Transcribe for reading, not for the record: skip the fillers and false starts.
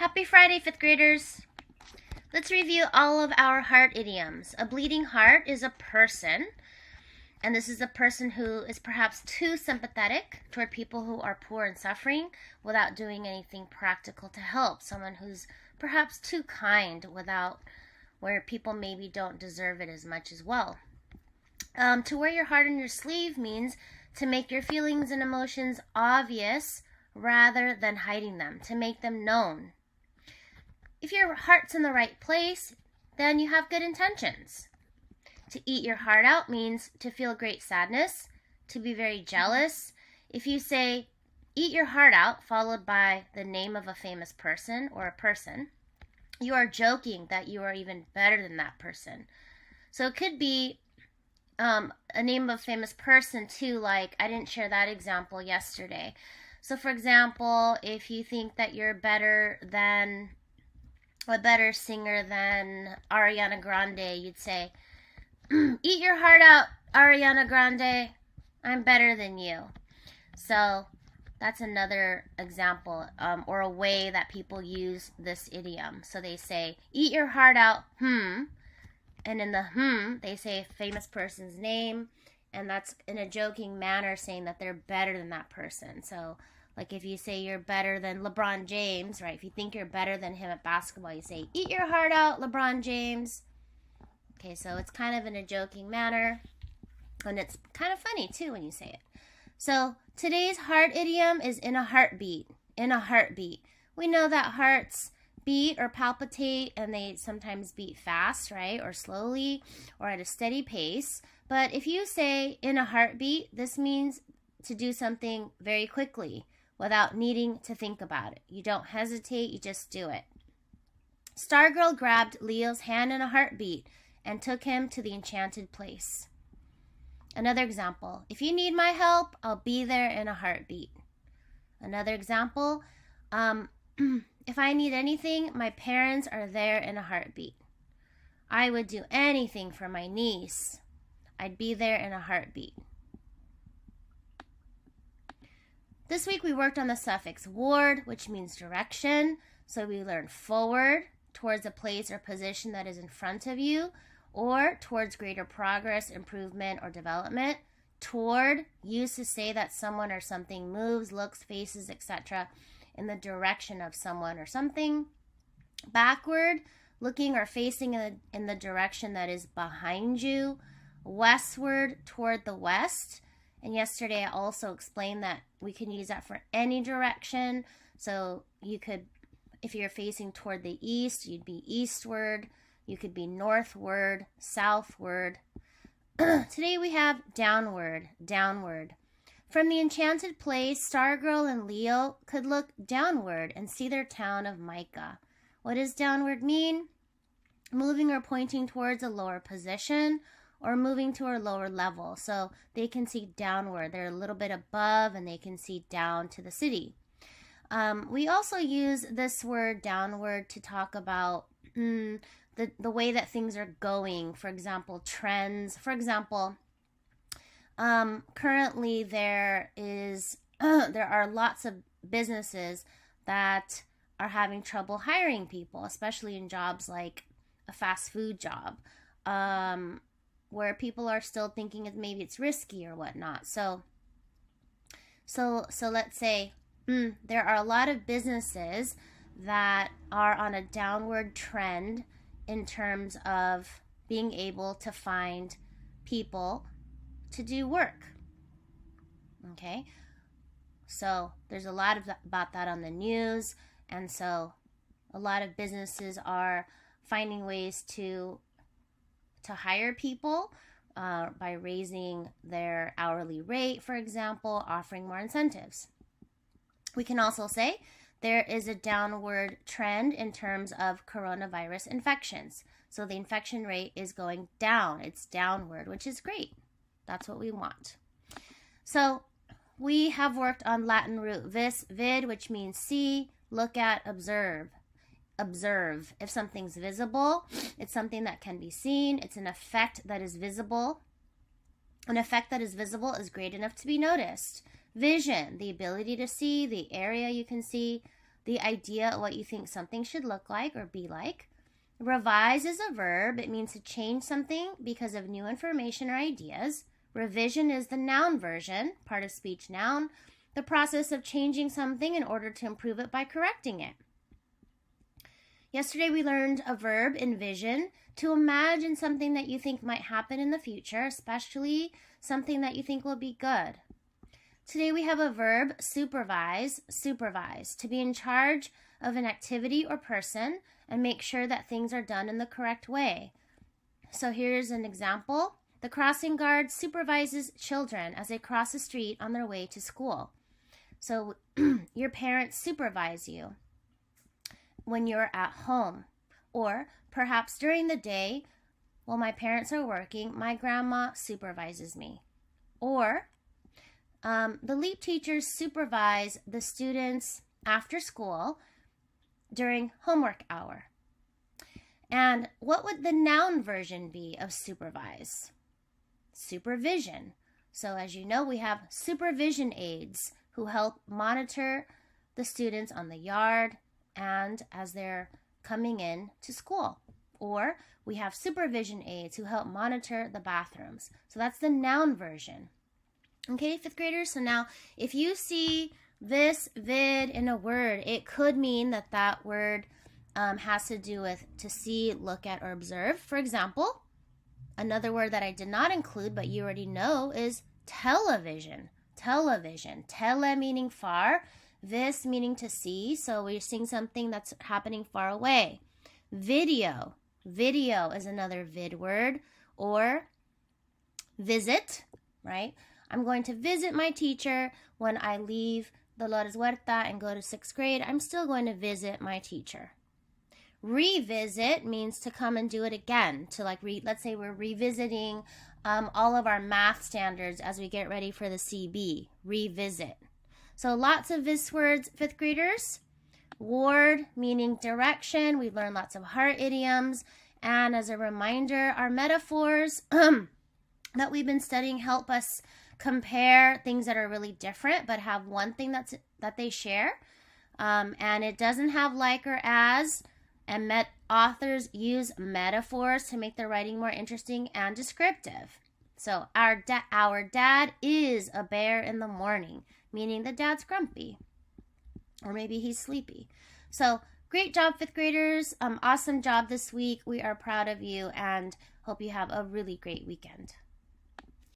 Happy Friday, 5th graders. Let's review all of our heart idioms. A bleeding heart is a person, and this is a person who is perhaps too sympathetic toward people who are poor and suffering without doing anything practical to help. Someone who's perhaps too kind where people maybe don't deserve it as much as well. To wear your heart on your sleeve means to make your feelings and emotions obvious rather than hiding them, to make them known. If your heart's in the right place, then you have good intentions. To eat your heart out means to feel great sadness, to be very jealous. If you say, eat your heart out, followed by the name of a famous person or a person, you are joking that you are even better than that person. So it could be a name of a famous person too, like I didn't share that example yesterday. So for example, if you think that you're a better singer than Ariana Grande, you'd say, eat your heart out, Ariana Grande, I'm better than you. So that's another example, or a way that people use this idiom. So they say, eat your heart out, and in the they say a famous person's name, and that's in a joking manner saying that they're better than that person. So like if you say you're better than LeBron James, right? If you think you're better than him at basketball, you say, eat your heart out, LeBron James. Okay, so it's kind of in a joking manner, and it's kind of funny too when you say it. So today's heart idiom is in a heartbeat. In a heartbeat. We know that hearts beat or palpitate, and they sometimes beat fast, right? Or slowly, or at a steady pace. But if you say in a heartbeat, this means to do something very quickly without needing to think about it. You don't hesitate, you just do it. Stargirl grabbed Leo's hand in a heartbeat and took him to the enchanted place. Another example, if you need my help, I'll be there in a heartbeat. Another example, if I need anything, my parents are there in a heartbeat. I would do anything for my niece. I'd be there in a heartbeat. This week we worked on the suffix ward, which means direction. So we learned forward, towards a place or position that is in front of you, or towards greater progress, improvement, or development. Toward, used to say that someone or something moves, looks, faces, etc. in the direction of someone or something. Backward, looking or facing in the direction that is behind you. Westward, toward the west. And yesterday I also explained that we can use that for any direction. So you could, if you're facing toward the east, you'd be eastward. You could be northward, southward. Today we have downward, downward. From the enchanted place, Stargirl and Leo could look downward and see their town of Micah. What does downward mean? Moving or pointing towards a lower position, or moving to a lower level. So they can see downward. They're a little bit above, and they can see down to the city. We also use this word downward to talk about the way that things are going. For example, trends. For example, currently there are lots of businesses that are having trouble hiring people, especially in jobs like a fast food job, where people are still thinking maybe it's risky or whatnot. So let's say there are a lot of businesses that are on a downward trend in terms of being able to find people to do work. Okay, so there's a lot about that on the news, and so a lot of businesses are finding ways to hire people by raising their hourly rate, for example, offering more incentives. We can also say there is a downward trend in terms of coronavirus infections. So the infection rate is going down. It's downward, which is great. That's what we want. So we have worked on Latin root vid, which means see, look at, observe. Observe. If something's visible, it's something that can be seen. It's an effect that is visible. An effect that is visible is great enough to be noticed. Vision, the ability to see, the area you can see, the idea of what you think something should look like or be like. Revise is a verb. It means to change something because of new information or ideas. Revision is the noun version, part of speech noun, the process of changing something in order to improve it by correcting it. Yesterday we learned a verb, envision, to imagine something that you think might happen in the future, especially something that you think will be good. Today we have a verb, supervise, to be in charge of an activity or person and make sure that things are done in the correct way. So here's an example. The crossing guard supervises children as they cross the street on their way to school. So your parents supervise you when you're at home, or perhaps during the day while my parents are working, my grandma supervises me. Or the LEAP teachers supervise the students after school during homework hour. And what would the noun version be of supervise? Supervision. So as you know, we have supervision aides who help monitor the students on the yard and as they're coming in to school. Or we have supervision aides who help monitor the bathrooms. So that's the noun version. Okay, fifth graders, so now if you see this vid in a word, it could mean that that word has to do with to see, look at, or observe. For example, another word that I did not include but you already know is television. Television. Tele meaning far, vis meaning to see, so we're seeing something that's happening far away. Video. Video is another vid word. Or visit, right? I'm going to visit my teacher when I leave Dolores Huerta and go to 6th grade. I'm still going to visit my teacher. Revisit means to come and do it again. To let's say we're revisiting all of our math standards as we get ready for the CB. Revisit. So lots of vis words, 5th graders. Ward meaning direction. We've learned lots of heart idioms. And as a reminder, our metaphors that we've been studying help us compare things that are really different but have one thing that they share. And it doesn't have like or as. And authors use metaphors to make their writing more interesting and descriptive. So our dad is a bear in the morning, meaning the dad's grumpy. Or maybe he's sleepy. So great job, 5th graders. Awesome job this week. We are proud of you and hope you have a really great weekend.